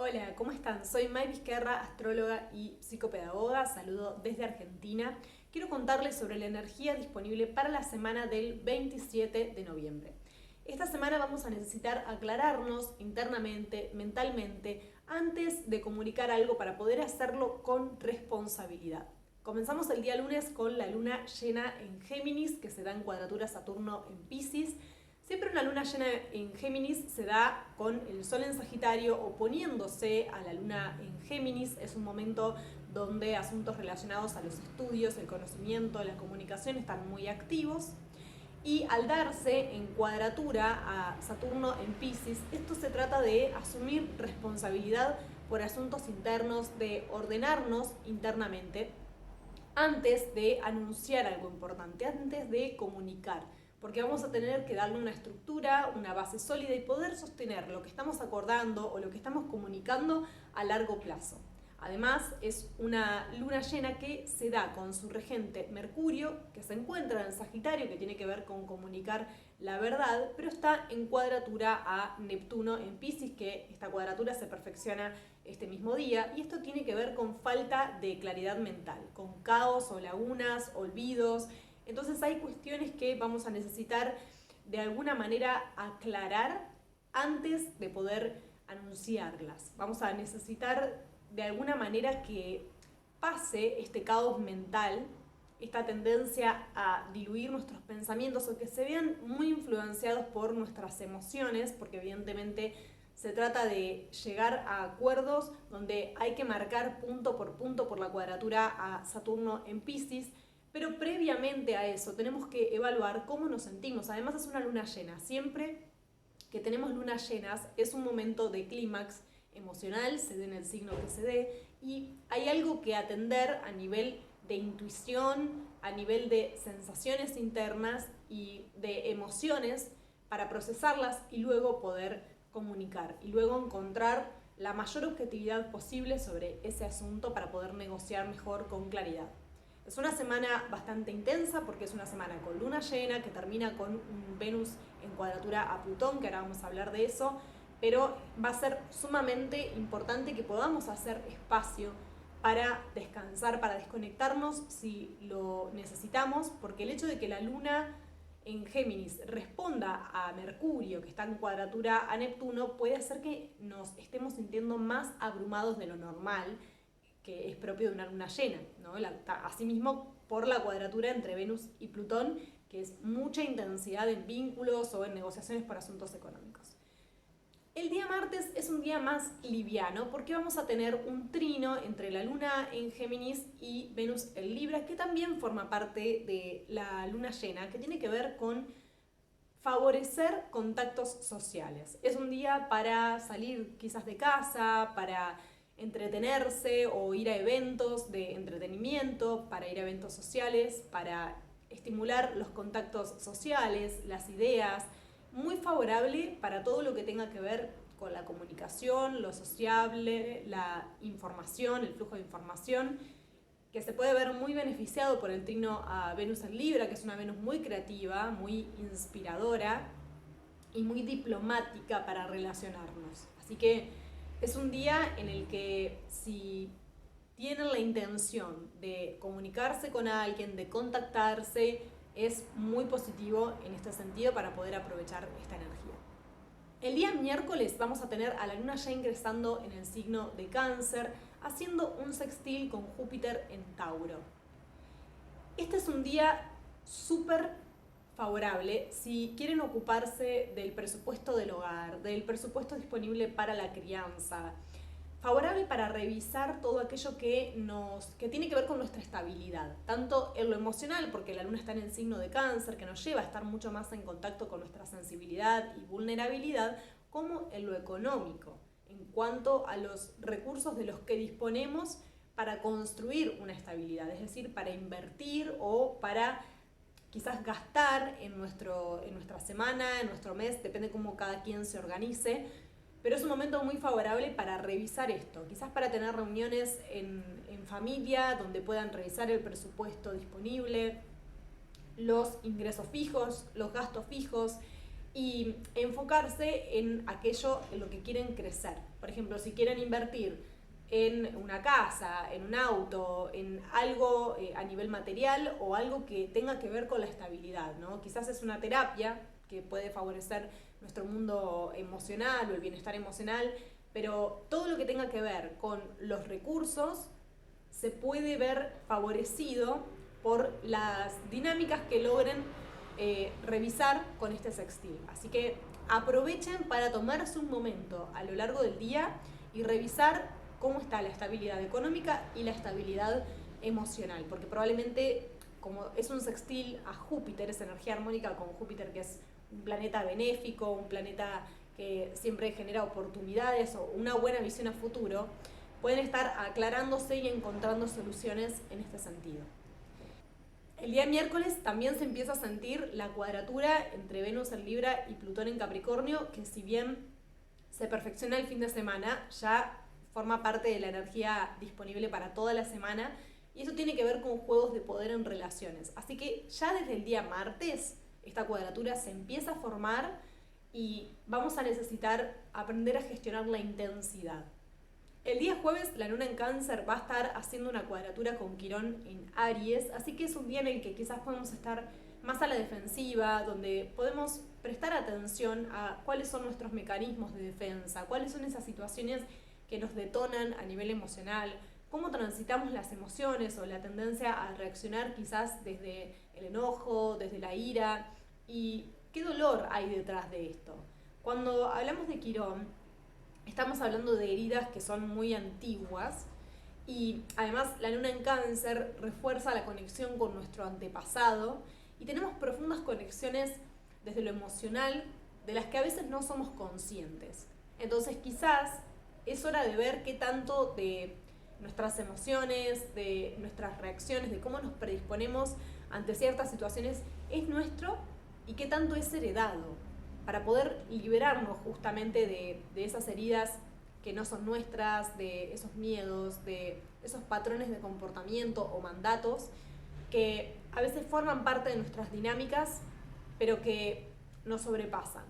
Hola, ¿cómo están? Soy May Vizquerra, astróloga y psicopedagoga. Saludo desde Argentina. Quiero contarles sobre la energía disponible para la semana del 27 de noviembre. Esta semana vamos a necesitar aclararnos internamente, mentalmente, antes de comunicar algo para poder hacerlo con responsabilidad. Comenzamos el día lunes con la luna llena en Géminis, que se da en cuadratura Saturno en Piscis. Siempre una luna llena en Géminis se da con el Sol en Sagitario oponiéndose a la luna en Géminis. Es un momento donde asuntos relacionados a los estudios, el conocimiento, la comunicación están muy activos. Y al darse en cuadratura a Saturno en Piscis, esto se trata de asumir responsabilidad por asuntos internos, de ordenarnos internamente antes de anunciar algo importante, antes de comunicar. Porque vamos a tener que darle una estructura, una base sólida y poder sostener lo que estamos acordando o lo que estamos comunicando a largo plazo. Además, es una luna llena que se da con su regente Mercurio, que se encuentra en Sagitario, que tiene que ver con comunicar la verdad, pero está en cuadratura a Neptuno en Piscis, que esta cuadratura se perfecciona este mismo día, y esto tiene que ver con falta de claridad mental, con caos o lagunas, olvidos. Entonces hay cuestiones que vamos a necesitar de alguna manera aclarar antes de poder anunciarlas. Vamos a necesitar de alguna manera que pase este caos mental, esta tendencia a diluir nuestros pensamientos o que se vean muy influenciados por nuestras emociones, porque evidentemente se trata de llegar a acuerdos donde hay que marcar punto por la cuadratura a Saturno en Piscis. Pero previamente a eso tenemos que evaluar cómo nos sentimos. Además es una luna llena. Siempre que tenemos lunas llenas es un momento de clímax emocional, se dé en el signo que se dé, y hay algo que atender a nivel de intuición, a nivel de sensaciones internas y de emociones para procesarlas y luego poder comunicar y luego encontrar la mayor objetividad posible sobre ese asunto para poder negociar mejor con claridad. Es una semana bastante intensa porque es una semana con luna llena que termina con un Venus en cuadratura a Plutón, que ahora vamos a hablar de eso, pero va a ser sumamente importante que podamos hacer espacio para descansar, para desconectarnos si lo necesitamos, porque el hecho de que la luna en Géminis responda a Mercurio, que está en cuadratura a Neptuno, puede hacer que nos estemos sintiendo más abrumados de lo normal, que es propio de una luna llena, ¿no? Asimismo, por la cuadratura entre Venus y Plutón, que es mucha intensidad en vínculos o en negociaciones por asuntos económicos. El día martes es un día más liviano porque vamos a tener un trino entre la luna en Géminis y Venus en Libra, que también forma parte de la luna llena, que tiene que ver con favorecer contactos sociales. Es un día para salir quizás de casa, para entretenerse o ir a eventos de entretenimiento, para ir a eventos sociales, para estimular los contactos sociales, las ideas. Muy favorable para todo lo que tenga que ver con la comunicación, lo sociable, la información, el flujo de información, que se puede ver muy beneficiado por el trino a Venus en Libra, que es una Venus muy creativa, muy inspiradora y muy diplomática para relacionarnos. Así que es un día en el que si tienen la intención de comunicarse con alguien, de contactarse, es muy positivo en este sentido para poder aprovechar esta energía. El día miércoles vamos a tener a la luna ya ingresando en el signo de Cáncer, haciendo un sextil con Júpiter en Tauro. Este es un día súper favorable si quieren ocuparse del presupuesto del hogar, del presupuesto disponible para la crianza. Favorable para revisar todo aquello que tiene que ver con nuestra estabilidad, tanto en lo emocional, porque la luna está en el signo de Cáncer, que nos lleva a estar mucho más en contacto con nuestra sensibilidad y vulnerabilidad, como en lo económico, en cuanto a los recursos de los que disponemos para construir una estabilidad, es decir, para invertir o para quizás gastar en nuestra semana, en nuestro mes, depende cómo cada quien se organice. Pero es un momento muy favorable para revisar esto, quizás para tener reuniones en familia donde puedan revisar el presupuesto disponible, los ingresos fijos, los gastos fijos, y enfocarse en aquello en lo que quieren crecer. Por ejemplo, si quieren invertir en una casa, en un auto, en algo a nivel material o algo que tenga que ver con la estabilidad, ¿no? Quizás es una terapia que puede favorecer nuestro mundo emocional o el bienestar emocional, pero todo lo que tenga que ver con los recursos se puede ver favorecido por las dinámicas que logren revisar con este sextil. Así que aprovechen para tomarse un momento a lo largo del día y revisar cómo está la estabilidad económica y la estabilidad emocional, porque probablemente, como es un sextil a Júpiter, es energía armónica con Júpiter, que es un planeta benéfico, un planeta que siempre genera oportunidades o una buena visión a futuro, pueden estar aclarándose y encontrando soluciones en este sentido. El día miércoles también se empieza a sentir la cuadratura entre Venus en Libra y Plutón en Capricornio, que si bien se perfecciona el fin de semana, ya forma parte de la energía disponible para toda la semana, y eso tiene que ver con juegos de poder en relaciones. Así que ya desde el día martes esta cuadratura se empieza a formar y vamos a necesitar aprender a gestionar la intensidad. El día jueves la luna en Cáncer va a estar haciendo una cuadratura con Quirón en Aries, así que es un día en el que quizás podemos estar más a la defensiva, donde podemos prestar atención a cuáles son nuestros mecanismos de defensa, cuáles son esas situaciones que nos detonan a nivel emocional, cómo transitamos las emociones o la tendencia a reaccionar quizás desde el enojo, desde la ira, y qué dolor hay detrás de esto. Cuando hablamos de Quirón, estamos hablando de heridas que son muy antiguas y además la luna en Cáncer refuerza la conexión con nuestro antepasado y tenemos profundas conexiones desde lo emocional de las que a veces no somos conscientes. Entonces quizás es hora de ver qué tanto de nuestras emociones, de nuestras reacciones, de cómo nos predisponemos ante ciertas situaciones es nuestro y qué tanto es heredado, para poder liberarnos justamente de esas heridas que no son nuestras, de esos miedos, de esos patrones de comportamiento o mandatos que a veces forman parte de nuestras dinámicas, pero que nos sobrepasan.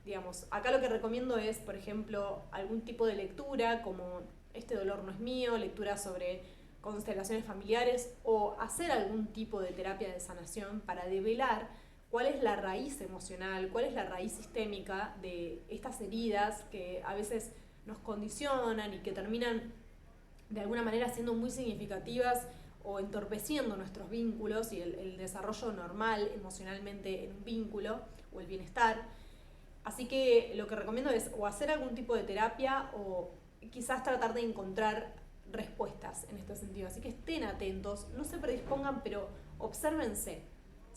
Digamos, acá lo que recomiendo es, por ejemplo, algún tipo de lectura, como Este dolor no es mío, lectura sobre constelaciones familiares, o hacer algún tipo de terapia de sanación para develar cuál es la raíz emocional, cuál es la raíz sistémica de estas heridas que a veces nos condicionan y que terminan de alguna manera siendo muy significativas o entorpeciendo nuestros vínculos y el desarrollo normal emocionalmente en un vínculo o el bienestar. Así que lo que recomiendo es o hacer algún tipo de terapia o quizás tratar de encontrar respuestas en este sentido. Así que estén atentos, no se predispongan, pero obsérvense.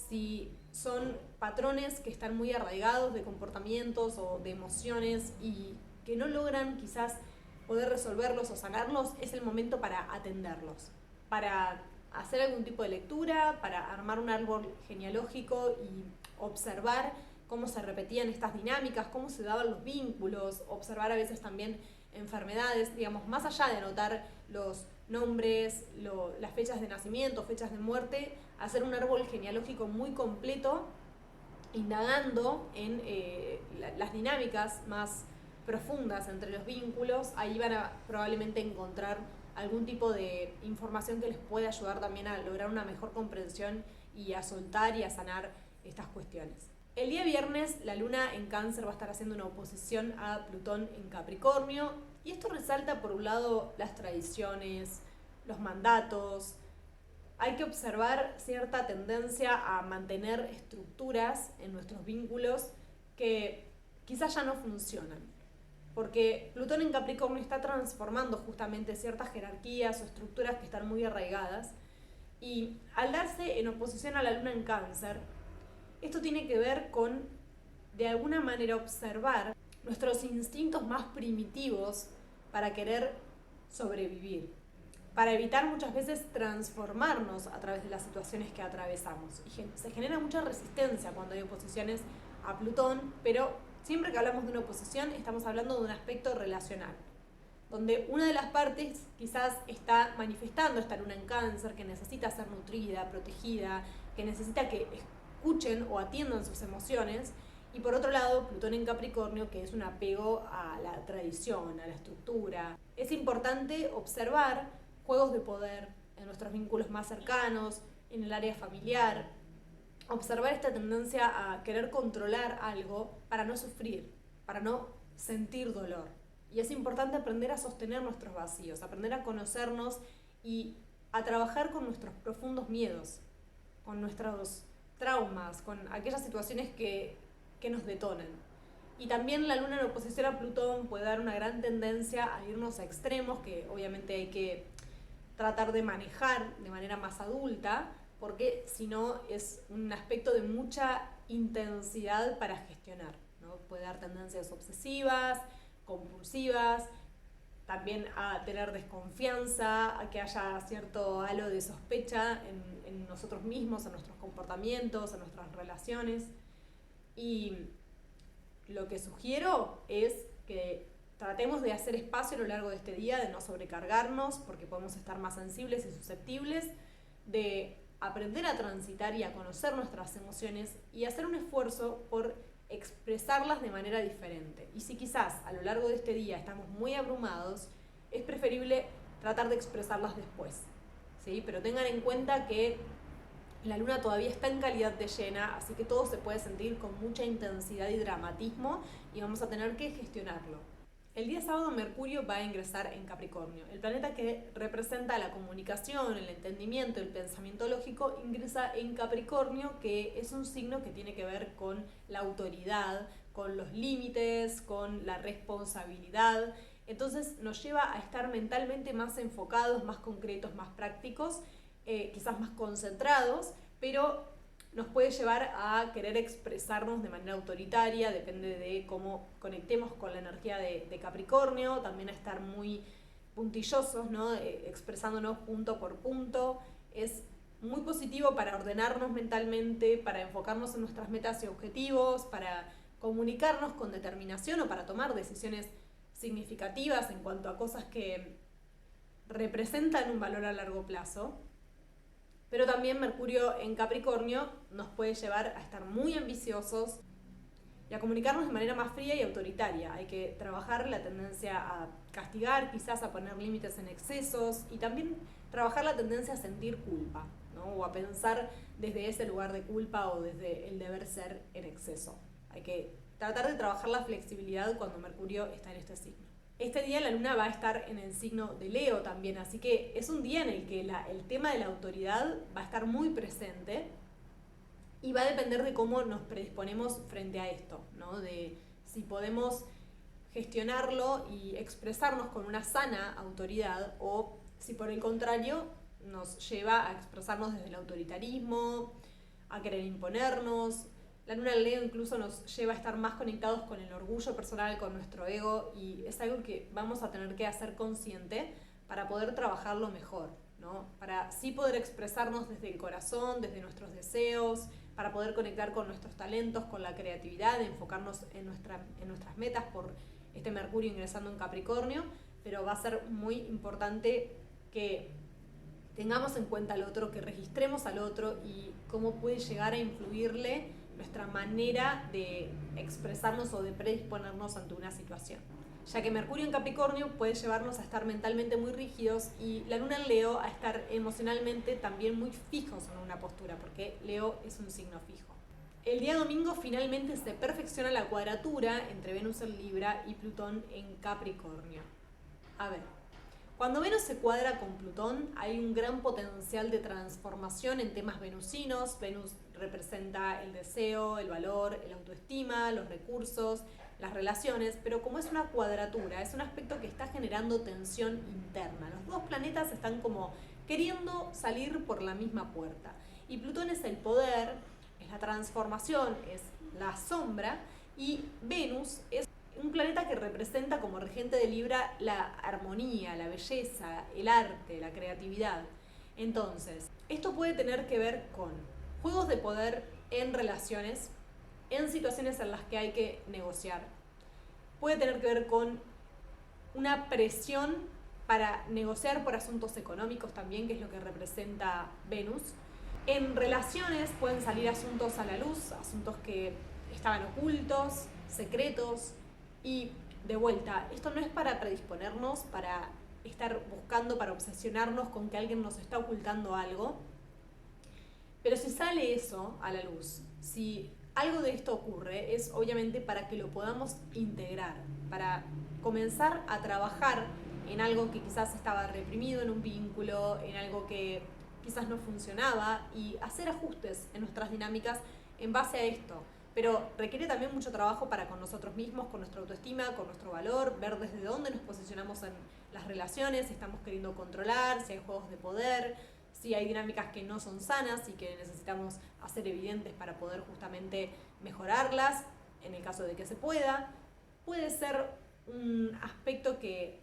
Si son patrones que están muy arraigados de comportamientos o de emociones y que no logran quizás poder resolverlos o sanarlos, es el momento para atenderlos, para hacer algún tipo de lectura, para armar un árbol genealógico y observar cómo se repetían estas dinámicas, cómo se daban los vínculos, observar a veces también enfermedades, digamos, más allá de anotar los nombres, las fechas de nacimiento, fechas de muerte, hacer un árbol genealógico muy completo, indagando en las dinámicas más profundas entre los vínculos. Ahí van a probablemente encontrar algún tipo de información que les pueda ayudar también a lograr una mejor comprensión y a soltar y a sanar estas cuestiones. El día viernes la luna en Cáncer va a estar haciendo una oposición a Plutón en Capricornio y esto resalta por un lado las tradiciones, los mandatos. Hay que observar cierta tendencia a mantener estructuras en nuestros vínculos que quizás ya no funcionan, porque Plutón en Capricornio está transformando justamente ciertas jerarquías o estructuras que están muy arraigadas y al darse en oposición a la luna en Cáncer, esto tiene que ver con, de alguna manera, observar nuestros instintos más primitivos para querer sobrevivir, para evitar muchas veces transformarnos a través de las situaciones que atravesamos. Y se genera mucha resistencia cuando hay oposiciones a Plutón, pero siempre que hablamos de una oposición estamos hablando de un aspecto relacional, donde una de las partes quizás está manifestando esta luna en Cáncer, que necesita ser nutrida, protegida, que necesita que escuchen o atiendan sus emociones, Y por otro lado, Plutón en Capricornio, que es un apego a la tradición, a la estructura. Es importante observar juegos de poder en nuestros vínculos más cercanos, en el área familiar. Observar esta tendencia a querer controlar algo para no sufrir, para no sentir dolor. Y es importante aprender a sostener nuestros vacíos, aprender a conocernos y a trabajar con nuestros profundos miedos, con nuestros traumas, con aquellas situaciones que nos detonan. Y también la luna en oposición a Plutón puede dar una gran tendencia a irnos a extremos, que obviamente hay que tratar de manejar de manera más adulta, porque si no es un aspecto de mucha intensidad para gestionar, ¿no? Puede dar tendencias obsesivas, compulsivas, también a tener desconfianza, a que haya cierto halo de sospecha en nosotros mismos, en nuestros comportamientos, en nuestras relaciones. Y lo que sugiero es que tratemos de hacer espacio a lo largo de este día, de no sobrecargarnos, porque podemos estar más sensibles y susceptibles, de aprender a transitar y a conocer nuestras emociones y hacer un esfuerzo por expresarlas de manera diferente. Y si quizás a lo largo de este día estamos muy abrumados, es preferible tratar de expresarlas después, ¿sí? Pero tengan en cuenta que la luna todavía está en calidad de llena, así que todo se puede sentir con mucha intensidad y dramatismo y vamos a tener que gestionarlo. El día sábado Mercurio va a ingresar en Capricornio. El planeta que representa la comunicación, el entendimiento, el pensamiento lógico, ingresa en Capricornio, que es un signo que tiene que ver con la autoridad, con los límites, con la responsabilidad. Entonces nos lleva a estar mentalmente más enfocados, más concretos, más prácticos, quizás más concentrados, pero nos puede llevar a querer expresarnos de manera autoritaria, depende de cómo conectemos con la energía de Capricornio, también a estar muy puntillosos, ¿no? Expresándonos punto por punto. Es muy positivo para ordenarnos mentalmente, para enfocarnos en nuestras metas y objetivos, para comunicarnos con determinación o para tomar decisiones significativas en cuanto a cosas que representan un valor a largo plazo. Pero también Mercurio en Capricornio nos puede llevar a estar muy ambiciosos y a comunicarnos de manera más fría y autoritaria. Hay que trabajar la tendencia a castigar, quizás a poner límites en excesos y también trabajar la tendencia a sentir culpa, ¿no? O a pensar desde ese lugar de culpa o desde el deber ser en exceso. Hay que tratar de trabajar la flexibilidad cuando Mercurio está en este signo. Este día la luna va a estar en el signo de Leo también, así que es un día en el que el tema de la autoridad va a estar muy presente y va a depender de cómo nos predisponemos frente a esto, ¿no? De si podemos gestionarlo y expresarnos con una sana autoridad o si por el contrario nos lleva a expresarnos desde el autoritarismo, a querer imponernos. La luna en Leo incluso nos lleva a estar más conectados con el orgullo personal, con nuestro ego, y es algo que vamos a tener que hacer consciente para poder trabajarlo mejor, ¿no? Para sí poder expresarnos desde el corazón, desde nuestros deseos, para poder conectar con nuestros talentos, con la creatividad, enfocarnos en nuestras metas por este Mercurio ingresando en Capricornio, pero va a ser muy importante que tengamos en cuenta al otro, que registremos al otro y cómo puede llegar a influirle nuestra manera de expresarnos o de predisponernos ante una situación. Ya que Mercurio en Capricornio puede llevarnos a estar mentalmente muy rígidos y la luna en Leo a estar emocionalmente también muy fijos en una postura, porque Leo es un signo fijo. El día domingo finalmente se perfecciona la cuadratura entre Venus en Libra y Plutón en Capricornio. A ver, cuando Venus se cuadra con Plutón hay un gran potencial de transformación en temas venusinos. Venus representa el deseo, el valor, el autoestima, los recursos, las relaciones, pero como es una cuadratura, es un aspecto que está generando tensión interna. Los dos planetas están como queriendo salir por la misma puerta. Y Plutón es el poder, es la transformación, es la sombra, y Venus es un planeta que representa como regente de Libra la armonía, la belleza, el arte, la creatividad. Entonces, esto puede tener que ver con juegos de poder en relaciones, en situaciones en las que hay que negociar. Puede tener que ver con una presión para negociar por asuntos económicos también, que es lo que representa Venus. En relaciones pueden salir asuntos a la luz, asuntos que estaban ocultos, secretos, y de vuelta, esto no es para predisponernos, para estar buscando, para obsesionarnos con que alguien nos está ocultando algo, pero si sale eso a la luz, si algo de esto ocurre, es obviamente para que lo podamos integrar, para comenzar a trabajar en algo que quizás estaba reprimido en un vínculo, en algo que quizás no funcionaba, y hacer ajustes en nuestras dinámicas en base a esto. Pero requiere también mucho trabajo para con nosotros mismos, con nuestra autoestima, con nuestro valor, ver desde dónde nos posicionamos en las relaciones, si estamos queriendo controlar, si hay juegos de poder, si hay dinámicas que no son sanas y que necesitamos hacer evidentes para poder justamente mejorarlas, en el caso de que se pueda. Puede ser un aspecto que,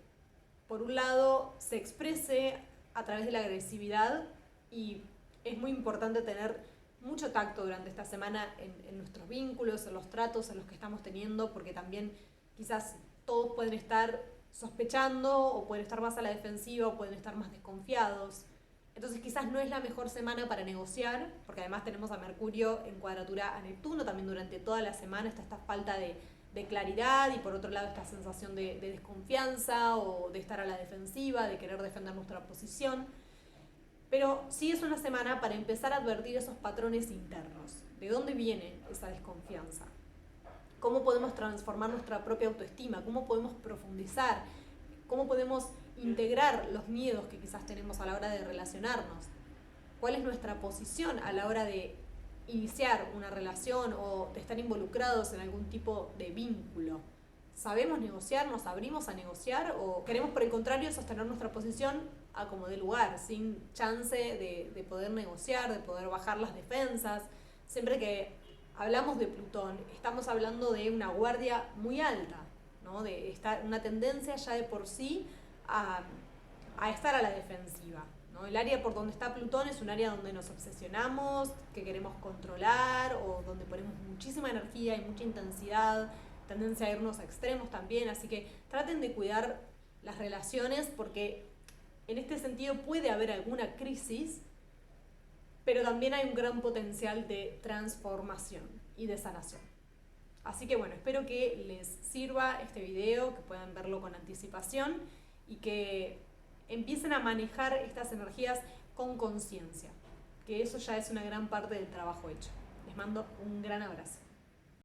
por un lado, se exprese a través de la agresividad, y es muy importante tener mucho tacto durante esta semana en nuestros vínculos, en los tratos, en los que estamos teniendo, porque también quizás todos pueden estar sospechando o pueden estar más a la defensiva o pueden estar más desconfiados. Entonces quizás no es la mejor semana para negociar, porque además tenemos a Mercurio en cuadratura a Neptuno, también durante toda la semana está esta falta de claridad, y por otro lado esta sensación de desconfianza o de estar a la defensiva, de querer defender nuestra posición. Pero sí es una semana para empezar a advertir esos patrones internos. ¿De dónde viene esa desconfianza? ¿Cómo podemos transformar nuestra propia autoestima? ¿Cómo podemos profundizar? ¿Cómo podemos integrar los miedos que quizás tenemos a la hora de relacionarnos? ¿Cuál es nuestra posición a la hora de iniciar una relación o de estar involucrados en algún tipo de vínculo? ¿Sabemos negociar? ¿Nos abrimos a negociar? ¿O queremos, por el contrario, sostener nuestra posición a como dé lugar, sin chance de poder negociar, de poder bajar las defensas? Siempre que hablamos de Plutón, estamos hablando de una guardia muy alta, ¿no? De estar, una tendencia ya de por sí a estar a la defensiva, ¿no? El área por donde está Plutón es un área donde nos obsesionamos, que queremos controlar, o donde ponemos muchísima energía y mucha intensidad, tendencia a irnos a extremos también, así que traten de cuidar las relaciones, porque en este sentido puede haber alguna crisis, pero también hay un gran potencial de transformación y de sanación. Así que bueno, espero que les sirva este video, que puedan verlo con anticipación y que empiecen a manejar estas energías con conciencia, que eso ya es una gran parte del trabajo hecho. Les mando un gran abrazo.